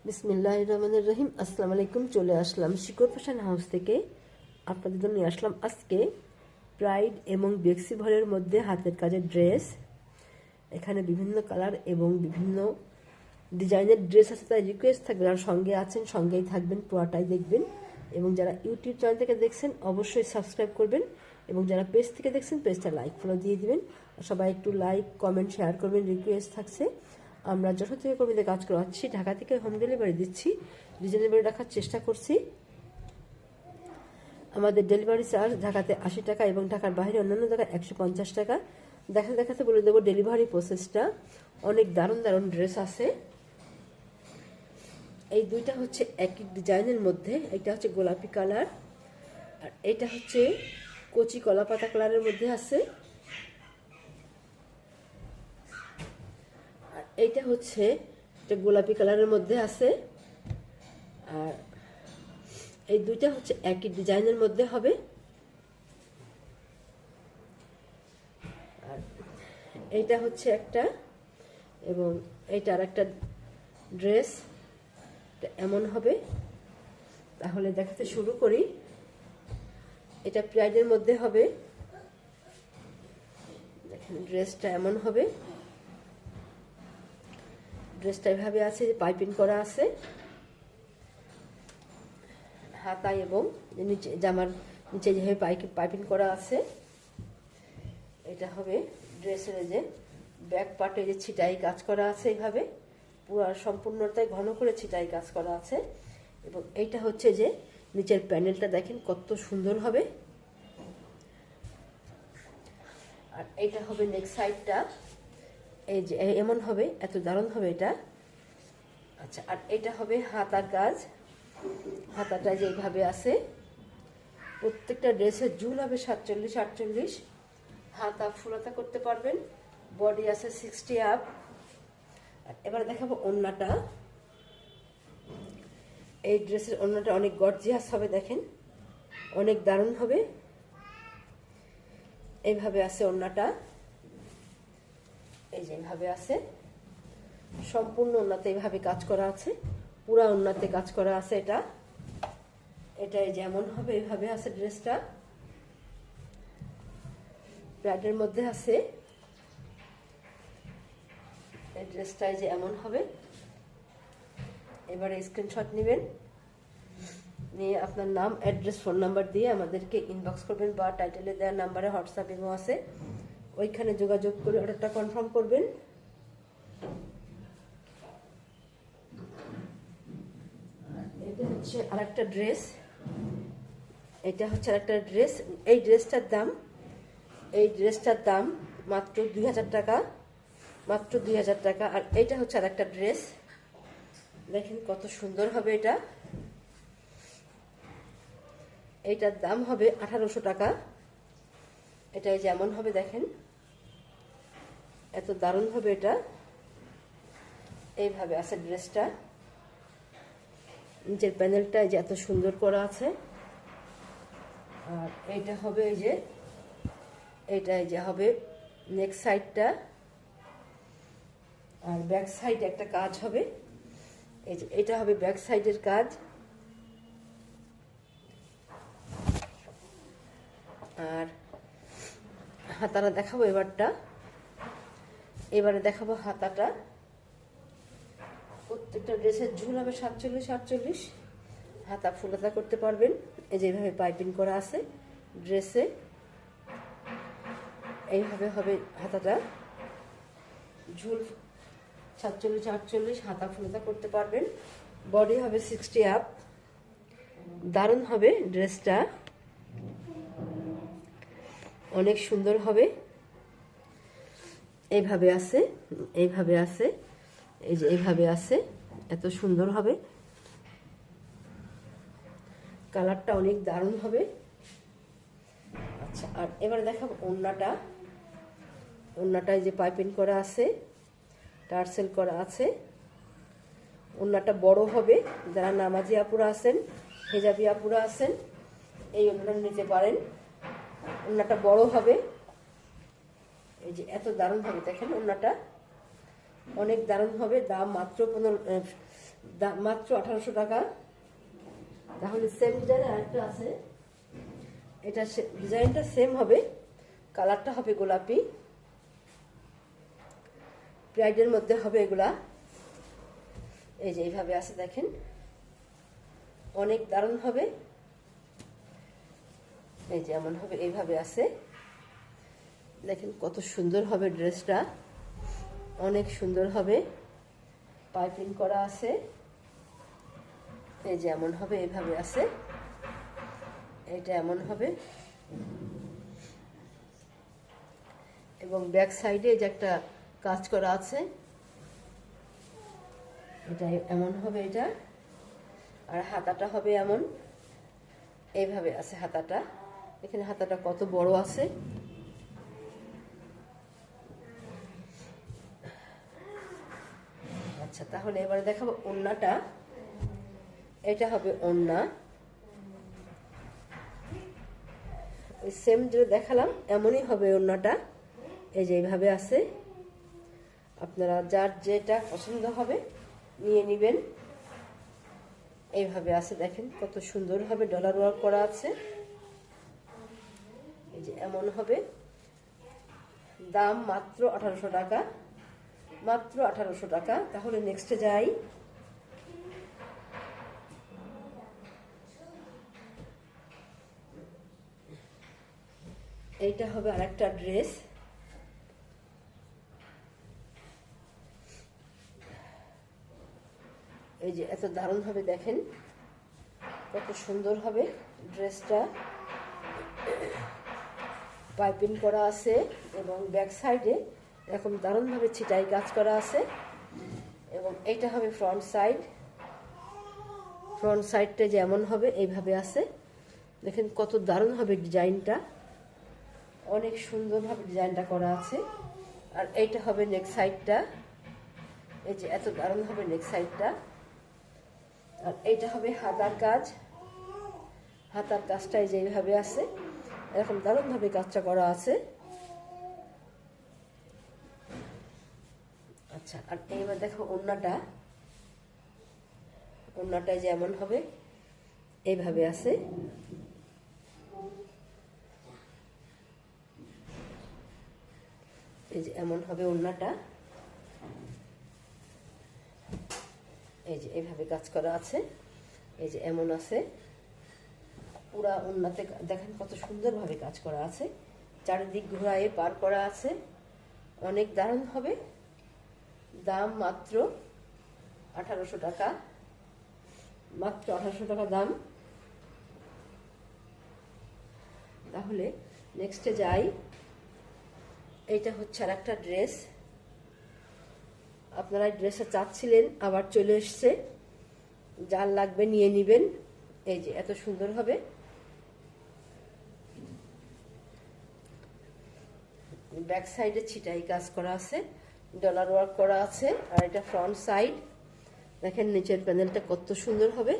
বিসমিল্লাহির রহমানির রহিম। আসসালামু আলাইকুম। চলে আসলাম শিকর ফ্যাশন হাউস থেকে। আপনাদের জন্য নিয়ে আসলাম আজকে প্রাইড এবং বেক্সি ভরের মধ্যে হাতের কাজের ড্রেস। এখানে বিভিন্ন কালার এবং বিভিন্ন ডিজাইনের ড্রেস আছে, তাই রিকোয়েস্ট থাকবে যারা সঙ্গে আছেন সঙ্গেই থাকবেন, পুরোটাই দেখবেন। এবং যারা ইউটিউব চ্যানেল থেকে দেখছেন অবশ্যই সাবস্ক্রাইব করবেন, এবং যারা পেজ থেকে দেখছেন পেজটা লাইক ফলো দিয়ে দিবেন। সবাই একটু লাইক কমেন্ট শেয়ার করবেন, রিকোয়েস্ট থাকছে। আমরা যশোর থেকে কর্মীদের কাজ করাচ্ছি, ঢাকা থেকে হোম ডেলিভারি দিচ্ছি, রিজনেবল রাখার চেষ্টা করছি। আমাদের ডেলিভারি চার্জ ঢাকাতে 80 টাকা এবং ঢাকার বাইরে অন্যান্য জায়গায় 150 টাকা। দেখাতে বলে দেবো ডেলিভারি প্রসেসটা। অনেক দারুণ দারুণ ড্রেস আছে। এই দুইটা হচ্ছে একই ডিজাইনের মধ্যে, এটা হচ্ছে গোলাপি কালার আর এটা হচ্ছে কচি কলা পাতা কালারের মধ্যে আছে। আর এইটা হচ্ছে এটা গোলাপি কালারের মধ্যে আছে। আর এই দুইটা হচ্ছে একই ডিজাইনের মধ্যে হবে। আর এইটা হচ্ছে একটা, এবং এইটা আর একটা ড্রেস এমন হবে। তাহলে দেখাতে শুরু করি। এটা প্রাইডের মধ্যে হবে। দেখেন ড্রেসটা এমন হবে। ড্রেসটা এভাবে আছে যে পাইপিং করা আছে হাতায়, এবং নিচে জামার নিচে যেভাবে পাইপিং করা আছে। এটা হবে ড্রেসের যে ব্যাক পার্টে যে ছিটাই কাজ করা আছে, এইভাবে পুরো সম্পূর্ণটাই ঘন করে ছিটাই কাজ করা আছে। এবং এইটা হচ্ছে যে নিচের প্যানেলটা দেখেন কত সুন্দর হবে। আর এইটা হবে নেক সাইডটা, এই যে এমন হবে, এত দারুণ হবে এটা। আচ্ছা, আর এটা হবে হাতার কাজ। হাতাটা যে এইভাবে আছে, প্রত্যেকটা ড্রেসের ঝুল হবে 47-48। হাতা ফুলাতা করতে পারবেন। বডি আছে 60 আপ। আর এবারে দেখাবো ওড়নাটা। এই ড্রেসের ওড়নাটা অনেক গর্জিয়াস হবে, দেখেন অনেক দারুণ হবে। এইভাবে আছে ওড়নাটা, এই যে এইভাবে আছে। সম্পূর্ণ ওড়নাতে এইভাবে কাজ করা আছে, পুরা ওড়নাতে কাজ করা আছে। এটাই যেমন হবে এইভাবে আছে ড্রেসটা। প্যাডের মধ্যে আছে। এই ড্রেসটাই যে এমন হবে। এবারে স্ক্রিনশট নেবেন, নিয়ে আপনার নাম অ্যাড্রেস ফোন নাম্বার দিয়ে আমাদেরকে ইনবক্স করবেন, বা টাইটেলে দেওয়া নাম্বারে হোয়াটসঅ্যাপ ইমো আছে, ওইখানে যোগাযোগ করে অর্ডারটা কনফার্ম করবেন। এটা হচ্ছে আরেকটা ড্রেস। এটা হচ্ছে আরেকটা ড্রেস। এই ড্রেসটার দাম মাত্র 2000 টাকা, মাত্র 2000 টাকা। আর এটা হচ্ছে আরেকটা ড্রেস, দেখেন কত সুন্দর হবে এটা। এইটার দাম হবে 1800 টাকা। এটাই যেমন হবে, দেখেন এত দারুণ হবে এটা। এইভাবে আছে ড্রেসটা, নিচের প্যানেলটা যে এত সুন্দর করা আছে। আর এইটা হবে এই যে, এইটাই যে হবে নেক সাইডটা, আর ব্যাক সাইড একটা কাজ হবে। এই যে এটা হবে ব্যাক সাইডের কাজ। আর হাতাটা দেখাবো এবারে দেখাবো হাতাটা। প্রত্যেকটা ড্রেসের ঝুল হবে 47-48। হাতা ফুলাতা করতে পারবেন। এই যে এইভাবে পাইপিং করা আছে ড্রেসে, এইভাবে হবে হাতাটা। ঝুল 47-48, হাতা ফুলাতা করতে পারবেন। বডি হবে 60 আপ। দারুণ হবে ড্রেসটা, অনেক সুন্দর হবে। এইভাবে আছে, এইভাবে আছে, এই যে এইভাবে আছে, এত সুন্দর হবে। কালারটা অনেক দারুণ হবে। আচ্ছা, আর এবারে দেখাবো ওড়নাটা। ওড়নাটায় যে পাইপিং করা আছে, টার্সেল করা আছে। ওড়নাটা বড় হবে। যারা নামাজি আপুরা আছেন, হেজাবি আপুরা আছেন, এই ওড়নাটা নিতে পারেন। ওড়নাটা বড় হবে। এই যে এত দারুণ হবে, দেখেন ওড়নাটা অনেক দারুণ হবে। দাম মাত্র মাত্র 1800 টাকা। তাহলে সেম ডিজাইনের আরেকটা আছে, এটা ডিজাইনটা সেম হবে, কালারটা হবে গোলাপি, ব্রাইডের মধ্যে হবে এগুলা। এই যে এইভাবে আছে দেখেন, অনেক দারুণ হবে। এই যে এমন হবে, এইভাবে আছে দেখেন, কত সুন্দর হবে ড্রেসটা, অনেক সুন্দর হবে, পাইপিং করা আছে। এই যে এমন হবে, এইভাবে আছে, এটা এমন হবে। এবং ব্যাক সাইডে যে একটা কাজ করা আছে, এটা এমন হবে এটা। আর হাতাটা হবে এমন, এইভাবে আছে হাতাটা, এখানে হাতাটা কত বড় আছে। আচ্ছা, তাহলে এবারে দেখাবো ওড়নাটা। এটা হবে ওড়না, ওই সেম যেটা দেখালাম এমনই হবে ওড়নাটা। এই যে এইভাবে আছে, আপনারা যার যেটা পছন্দ হবে নিয়ে নেবেন। এইভাবে আছে দেখেন, কত সুন্দর হবে, ডলার ওয়ার্ক করা আছে। এই যে এমন হবে, দাম মাত্র 1800 টাকা, মাত্র 1800 টাকা। তাহলে নেক্সটে যাই। এইটা হবে আরেকটা ড্রেস, এই যে এত দারুণ হবে দেখেন, কত সুন্দর হবে ড্রেসটা, পাইপিং করা আছে এবং ব্যাক সাইডে এরকম দারুণভাবে ছিটাই কাজ করা আছে। এবং এইটা হবে ফ্রন্ট সাইড, ফ্রন্ট সাইডটা যেমন হবে এইভাবে আছে দেখেন, কত দারুণ হবে ডিজাইনটা, অনেক সুন্দরভাবে ডিজাইনটা করা আছে। আর এইটা হবে নেক সাইডটা, এই যে এত দারুণ হবে নেক সাইডটা। আর এইটা হবে হাতার কাজ, হাতার কাজটা এই যে এইভাবে আছে, এরকম দারুণভাবে কাজটা করা আছে। আচ্ছা, আর এইবার দেখো ওড়নাটা, ওড়নাটায় যেমন হবে এইভাবে আছে। এই যে এমন হবে ওড়নাটা, এই যে এইভাবে কাজ করা আছে। এই যে এমন আছে, পুরা ওড়নাতে দেখেন কত সুন্দরভাবে কাজ করা আছে, চারিদিক ঘোরায় পার করা আছে, অনেক দারুণ হবে। দাম মাত্র 1800 টাকা, মাত্র 1800 টাকা দাম। তাহলে নেক্সটে যাই। এইটা হচ্ছে আর একটা ড্রেস, আপনারা ড্রেসটা চাচ্ছিলেন, আবার চলে এসছে, যার লাগবে নিয়ে নেবেন। এই যে এত সুন্দর হবে, ব্যাক সাইডে ছিটাই কাজ করা আছে, ডলার ওয়ার্ক করা আছে। আর এটা ফ্রন্ট সাইড দেখেন, নিচের প্যানেলটা কত সুন্দর হবে,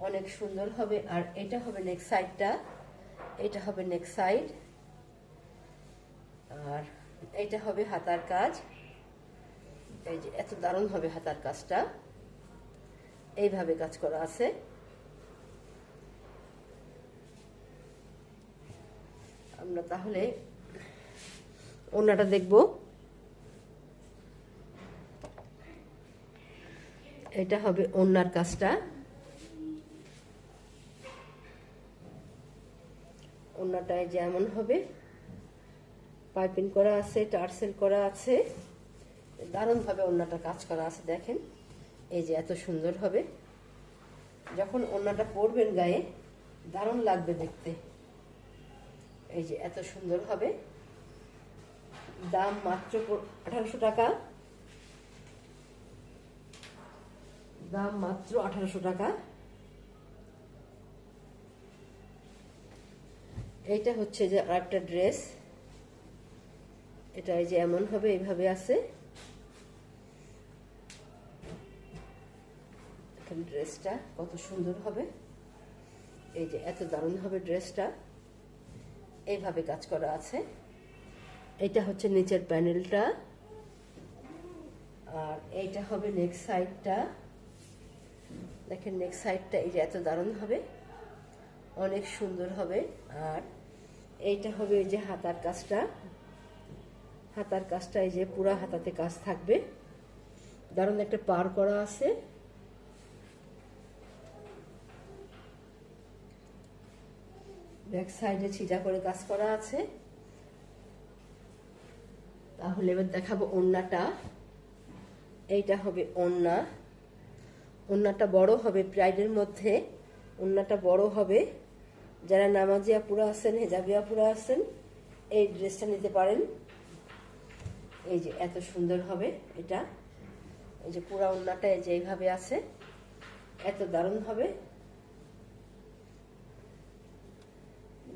অনেক সুন্দর হবে। আর এটা হবে নেক সাইডটা, এটা হবে নেক সাইড। আর এইটা হবে হাতার কাজ, এই যে এত দারুণ হবে হাতার কাজটা, এইভাবে কাজ করা আছে। আমরা তাহলে ওড়নাটা দেখব। এটা হবে ওড়নার কাজটা, ওড়নাটায় যেমন হবে পাইপিং করা আছে, টার্সেল করা আছে, দারুণভাবে ওড়নাটা কাজ করা আছে দেখেন। এই যে এত সুন্দর হবে, যখন ওড়নাটা পরবেন গায়ে দারুণ লাগবে দেখতে। এই যে এত সুন্দর হবে, দাম মাত্র 1800 টাকা, দাম মাত্র 1800 টাকা। এইটা হচ্ছে যে আরেকটা ড্রেস, এটা এই যে এমন হবে, এইভাবে আছে ড্রেসটা, কত সুন্দর হবে। এই যে এত দারুণ হবে ড্রেসটা, এইভাবে কাজ করা আছে। এটা হচ্ছে নিচের প্যানেলটা, আর এইটা হবে নেক সাইডটা, দেখেন নেক সাইডটা এই যে এত দারুণ হবে, অনেক সুন্দর হবে। আর এইটা হবে এই যে হাতার কাজটা, হাতার কাজটা এই যে পুরা হাতাতে কাজ থাকবে, দারুণ একটা পার করা আছে। ব্যাক সাইডে ছিটা করে কাজ করা আছে। তাহলে এবার দেখাবো ওড়নাটা। এইটা হবে ওড়না, ওড়নাটা বড় হবে, প্রাইডের মধ্যে ওড়নাটা বড় হবে। যারা নামাজি আপুরা আছেন, হেজাবি আপুরা আছেন, এই ড্রেসটা নিতে পারেন। এই যে এত সুন্দর হবে এটা, এই যে পুরা ওড়নাটা এই যে এইভাবে আছে, এত দারুণ হবে।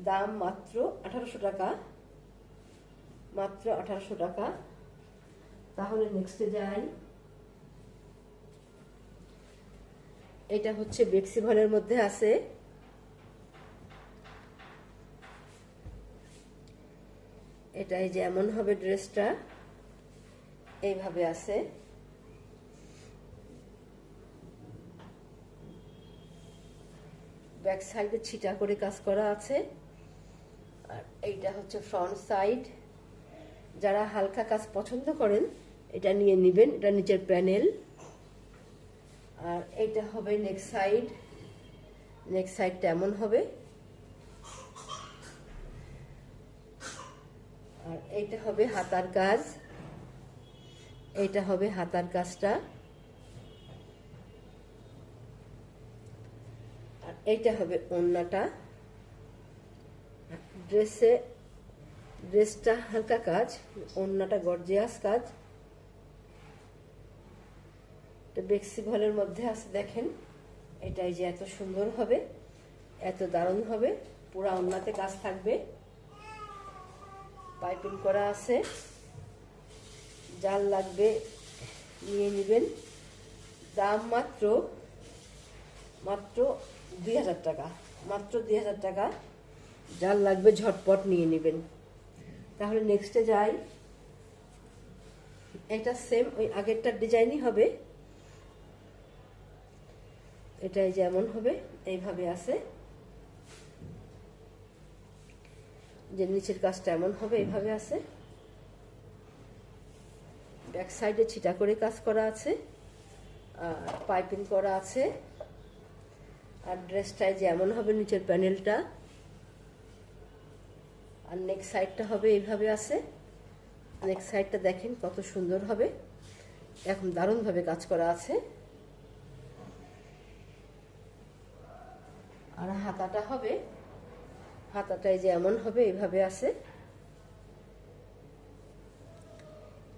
দাম মাত্র 1800 টাকা, মাত্র 1800 টাকা। তাহলে নেক্সটে যাই। এটা হচ্ছে বেক্সি ভলের মধ্যে আছে। এটা এই যে এমন হবে ড্রেসটা, এইভাবে আছে। ব্যাক সাইডে ছিটা করে কাজ করা আছে। আর এইটা হচ্ছে ফ্রন্ট সাইড। যারা হালকা কাজ পছন্দ করেন এটা নিয়ে নেবেন, এটা নিচের প্যানেল। আর এইটা হবে নেক সাইড, নেক সাইডটা এমন হবে। আর এইটা হবে হাতার কাজ, এইটা হবে হাতার কাজটা। আর এইটা হবে ওড়নাটা। ড্রেসটা হালকা কাজ, ওড়নাটা গর্জিয়াস কাজ। বেক্সি ভলের মধ্যে আছে, দেখেন এটাই যে এত সুন্দর হবে, এত দারুণ হবে। পুরা ওড়নাতে কাজ থাকবে, পাইপিং করা আছে। যার লাগবে নিয়ে নেবেন। দাম মাত্র 2000 টাকা, মাত্র 2000 টাকা। যার লাগবে ঝটপট নিয়ে নেবেন। তাহলে নেক্সটে যাই। এটা সেম ওই আগেরটার ডিজাইনই হবে। এটাই যেমন হবে এইভাবে আছে, যে নিচের কাজটা এমন হবে, এইভাবে আছে। ব্যাক সাইডে ছিটা করে কাজ করা আছে, আর পাইপিং করা আছে। আর ড্রেসটায় যেমন হবে নিচের প্যানেলটা। আর নেক সাইডটা হবে এইভাবে আছে। নেক সাইডটা দেখেন কত সুন্দর হবে, এখন দারুণভাবে কাজ করা আছে। আর হাতাটা হবে, হাতাটায় যে এমন হবে এইভাবে আছে,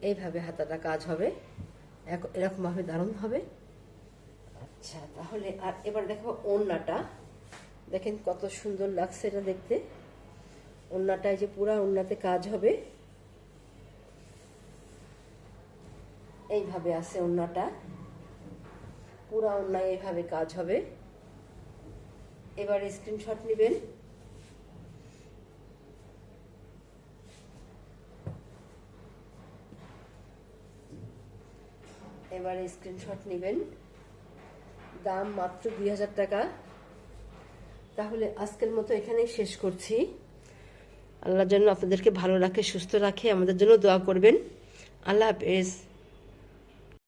এইভাবে হাতাটা কাজ হবে, এরকম ভাবে দারুণ হবে। আচ্ছা, তাহলে আর এবার দেখো ওড়নাটা। দেখেন কত সুন্দর লাগছে এটা দেখতে। ওড়নাটায় যে পুরা ওড়নাতে কাজ হবে, এইভাবে আছে ওড়নাটা, পুরা ওড়নায় এইভাবে কাজ হবে। এবার স্ক্রিনশট নেবেন। এবারে স্ক্রিনশট নেবেন। দাম মাত্র 2000 টাকা। তাহলে আজকের মতো এখানেই শেষ করছি। আল্লাহর জন্য আপনাদেরকে ভালো রাখে, সুস্থ রাখে, আমাদের জন্য দোয়া করবেন। আল্লাহ হাফেজ।